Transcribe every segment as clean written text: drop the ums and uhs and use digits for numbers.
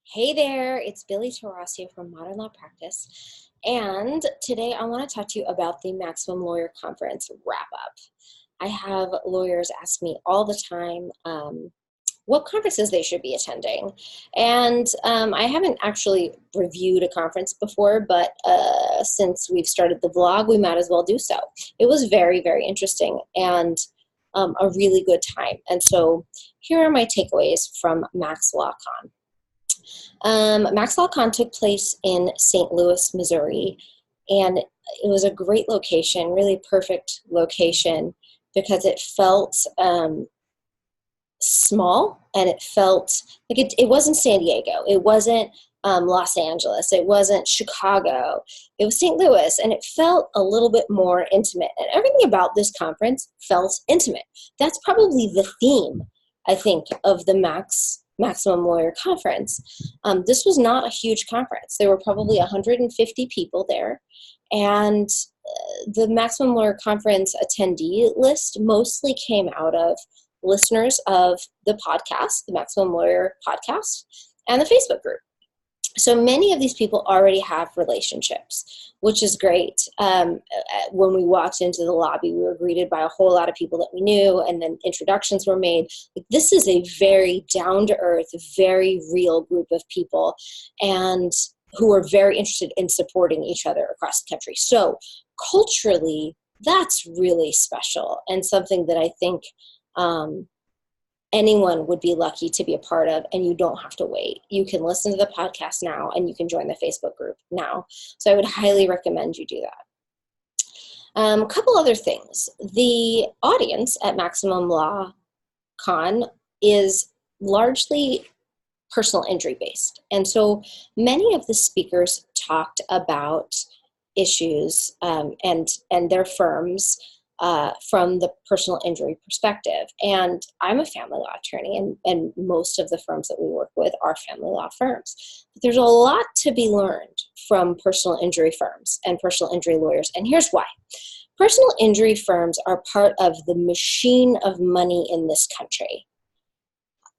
Hey there, it's Billy Tarasio from Modern Law Practice. And today I want to talk to you about the Maximum Lawyer Conference wrap up. I have lawyers ask me all the time what conferences they should be attending. And I haven't actually reviewed a conference before, but since we've started the vlog, we might as well do so. It was very, very interesting and a really good time. And so here are my takeaways from Max LawCon. Max LawCon took place in St. Louis, Missouri, and it was a great location, really perfect location, because it felt small and it felt like it wasn't San Diego, it wasn't Los Angeles, it wasn't Chicago, it was St. Louis, and it felt a little bit more intimate. And everything about this conference felt intimate. That's probably the theme, I think, of the Maximum Lawyer Conference. This was not a huge conference. There were probably 150 people there, and the Maximum Lawyer Conference attendee list mostly came out of listeners of the podcast, the Maximum Lawyer podcast, and the Facebook group. So many of these people already have relationships, which is great. When we walked into the lobby, we were greeted by a whole lot of people that we knew, and then introductions were made. This is a very down-to-earth, very real group of people, and who are very interested in supporting each other across the country. So culturally, that's really special and something that I think anyone would be lucky to be a part of, and you don't have to wait. You can listen to the podcast now, and you can join the Facebook group now. So I would highly recommend you do that. A couple other things. The audience at Maximum Law Con is largely personal injury based. And so many of the speakers talked about issues and their firms from the personal injury perspective. And I'm a family law attorney, and most of the firms that we work with are family law firms. But there's a lot to be learned from personal injury firms and personal injury lawyers, and here's why. Personal injury firms are part of the machine of money in this country.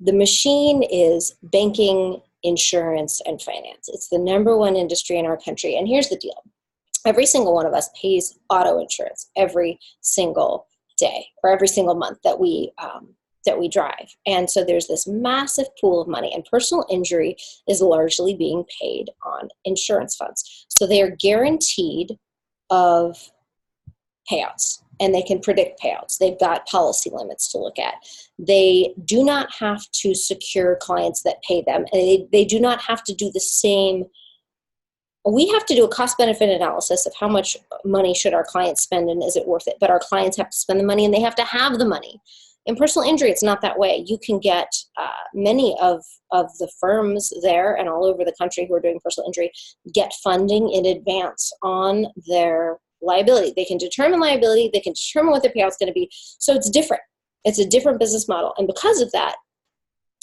The machine is banking, insurance, and finance. It's the number one industry in our country, and here's the deal. Every single one of us pays auto insurance every single day or every single month that we drive. And so there's this massive pool of money, and personal injury is largely being paid on insurance funds. So they are guaranteed of payouts, and they can predict payouts. They've got policy limits to look at. They do not have to secure clients that pay them, and they do not have to do the same. We have to do a cost-benefit analysis of how much money should our clients spend and is it worth it, but our clients have to spend the money and they have to have the money. In personal injury, it's not that way. You can get many of the firms there and all over the country who are doing personal injury get funding in advance on their liability. They can determine liability, they can determine what the payout's going to be. So it's different. It's a different business model. And because of that,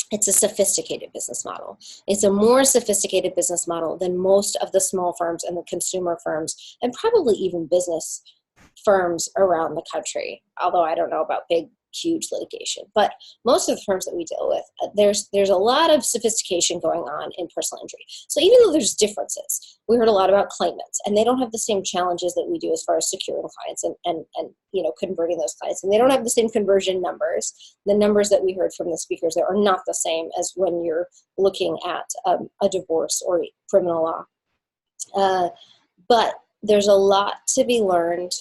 it's a sophisticated business model. It's a more sophisticated business model than most of the small firms and the consumer firms, and probably even business firms around the country, although I don't know about big, huge litigation. But most of the firms that we deal with, there's a lot of sophistication going on in personal injury. So even though there's differences, we heard a lot about claimants, and they don't have the same challenges that we do as far as securing clients and converting those clients. And they don't have the same conversion numbers. The numbers that we heard from the speakers there are not the same as when you're looking at a divorce or criminal law. But there's a lot to be learned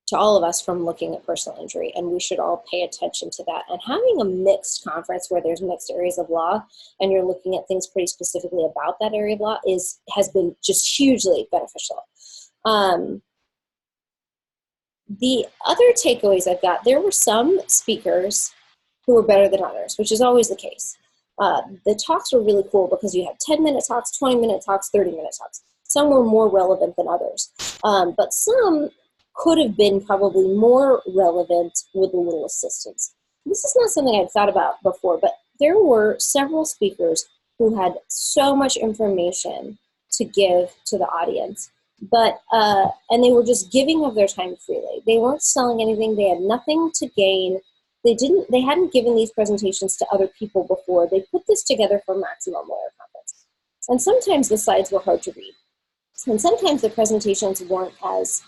to all of us from looking at personal injury, and we should all pay attention to that. And having a mixed conference where there's mixed areas of law and you're looking at things pretty specifically about that area of law has been just hugely beneficial. The other takeaways I've got, there were some speakers who were better than others, which is always the case. The talks were really cool because you had 10-minute talks, 20-minute talks, 30-minute talks. Some were more relevant than others, but some could have been probably more relevant with a little assistance. This is not something I'd thought about before, but there were several speakers who had so much information to give to the audience, but and they were just giving of their time freely. They weren't selling anything. They had nothing to gain. They hadn't given these presentations to other people before. They put this together for Maximum Lawyer Conference. And sometimes the slides were hard to read. And sometimes the presentations weren't as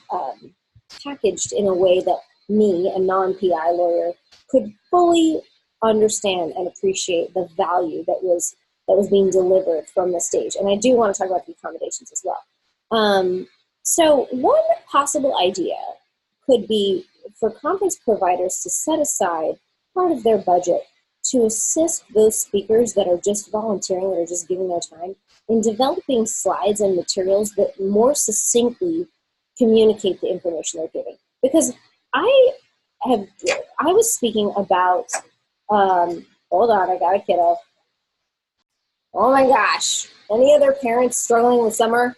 packaged in a way that me, a non-PI lawyer, could fully understand and appreciate the value that was being delivered from the stage. And I do want to talk about the accommodations as well. So one possible idea could be for conference providers to set aside part of their budget to assist those speakers that are just volunteering, that are just giving their time, in developing slides and materials that more succinctly communicate the information they're giving. Because I was speaking about, hold on, I got a kiddo. Oh my gosh, any other parents struggling with summer?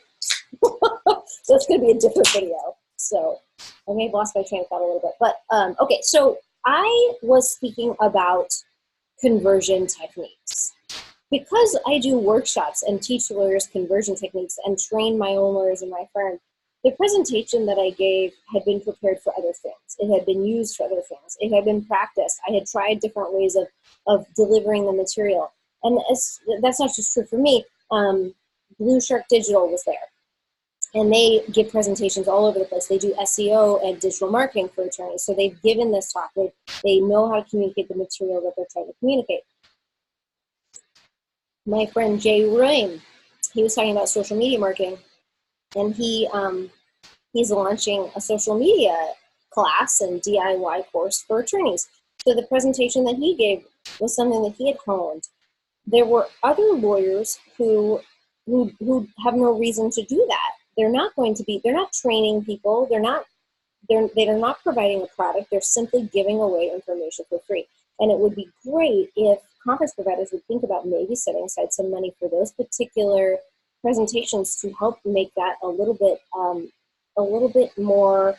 That's going to be a different video. So I may have lost my train of thought a little bit. But okay, so I was speaking about conversion techniques. Because I do workshops and teach lawyers conversion techniques and train my own lawyers in my firm, the presentation that I gave had been prepared for other things. It had been used for other things. It had been practiced. I had tried different ways of delivering the material. And that's not just true for me. Blue Shark Digital was there. And they give presentations all over the place. They do SEO and digital marketing for attorneys. So they've given this talk. They know how to communicate the material that they're trying to communicate. My friend Jay Ruane, he was talking about social media marketing, and he's launching a social media class and DIY course for attorneys. So the presentation that he gave was something that he had honed. There were other lawyers who have no reason to do that. They're not training people. They're not providing a product. They're simply giving away information for free. And it would be great if conference providers would think about maybe setting aside some money for those particular presentations to help make that a little bit more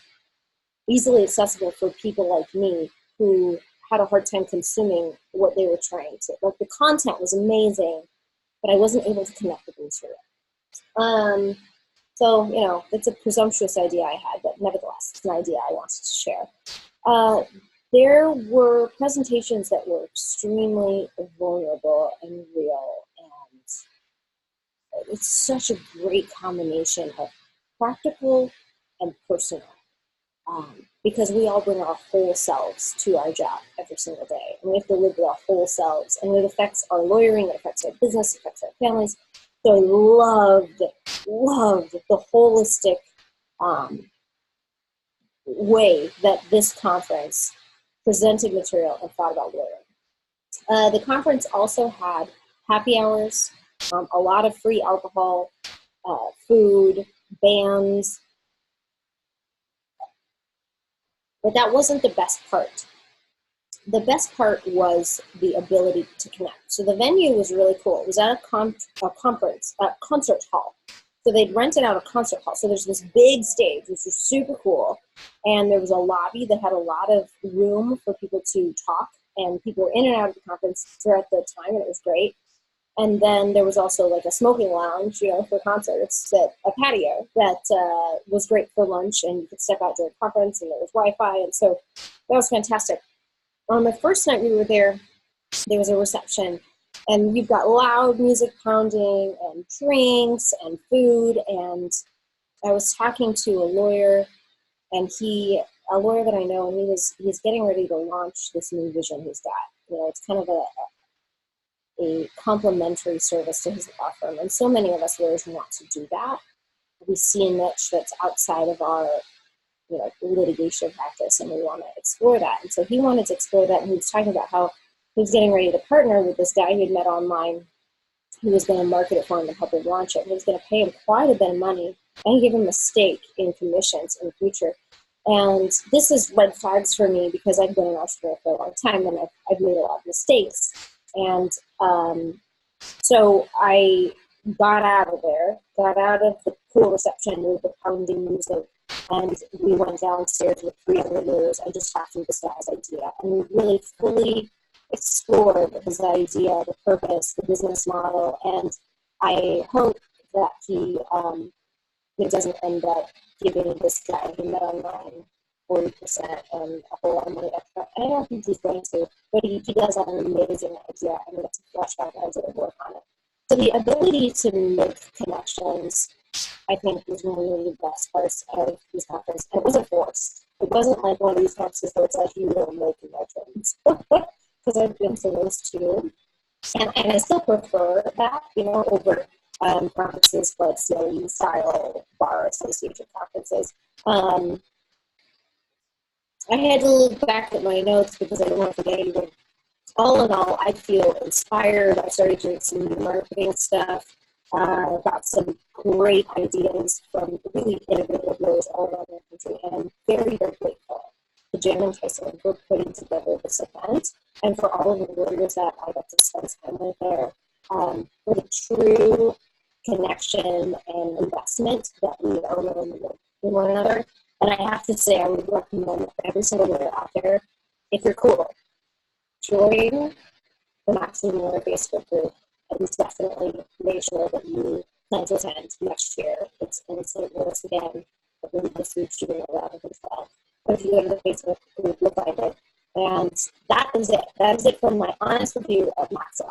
easily accessible for people like me who had a hard time consuming what they were trying to. Like, the content was amazing, but I wasn't able to connect with the material. So, it's a presumptuous idea I had, but nevertheless, it's an idea I wanted to share. There were presentations that were extremely vulnerable and real, and it's such a great combination of practical and personal, because we all bring our whole selves to our job every single day, and we have to live with our whole selves, and it affects our lawyering, it affects our business, it affects our families. So I loved the holistic way that this conference presented material and thought about lawyering. The conference also had happy hours, a lot of free alcohol, food, bands. But that wasn't the best part. The best part was the ability to connect. So the venue was really cool. It was at a concert hall. So they'd rented out a concert hall. So there's this big stage, which was super cool. And there was a lobby that had a lot of room for people to talk. And people were in and out of the conference throughout the time, and it was great. And then there was also like a smoking lounge, for concerts, a patio that was great for lunch, and you could step out during conference, and there was Wi-Fi. And so that was fantastic. On the first night we were there was a reception, and you've got loud music pounding and drinks and food. And I was talking to a lawyer, and a lawyer that I know, and he's getting ready to launch this new vision he's got. It's kind of a complementary service to his law firm. And so many of us lawyers want to do that. We see a niche that's outside of our litigation practice, and we want to explore that. And so he wanted to explore that, and he was talking about how he was getting ready to partner with this guy he had met online who was going to market it for him and help him launch it. He was going to pay him quite a bit of money and give him a stake in commissions in the future. And this is red flags for me, because I've been an entrepreneur for a long time, and I've made a lot of mistakes. And so I got out of the cool reception with the pounding music, and we went downstairs with 3 other lawyers and just talked through this guy's idea. And we really fully explored his idea, the purpose, the business model, and I hope that he doesn't end up giving this guy he met online 40% and a whole lot of money extra. And I don't think he's going to, but he does have an amazing idea, and we have to flesh out the idea and work on it. So the ability to make connections, I think, was one of the best parts of this conference. And it wasn't forced. It wasn't like one of these conferences where it's like, you don't make connections. Because I've been to those too. And I still prefer that, over conferences like CLE style bar association conferences. I had to look back at my notes because I didn't want to forget anything. All in all, I feel inspired. I started doing some new marketing stuff. Got some great ideas from really innovative leaders all around the country, and I'm very, very grateful to Jim and Tyson for putting together this event, and for all of the warriors that I got to spend time with there, for the true connection and investment that we are willing to make in one another. And I have to say, I would recommend for every single leader out there, if you're cool, join the Maximum Leader Facebook group, and definitely make sure that you plan to attend next year. It's in St. Louis again, but this week's June 11th and 12th. But if you go to the Facebook group, you'll find it. And that is it. That is it from my honest review of Maxa.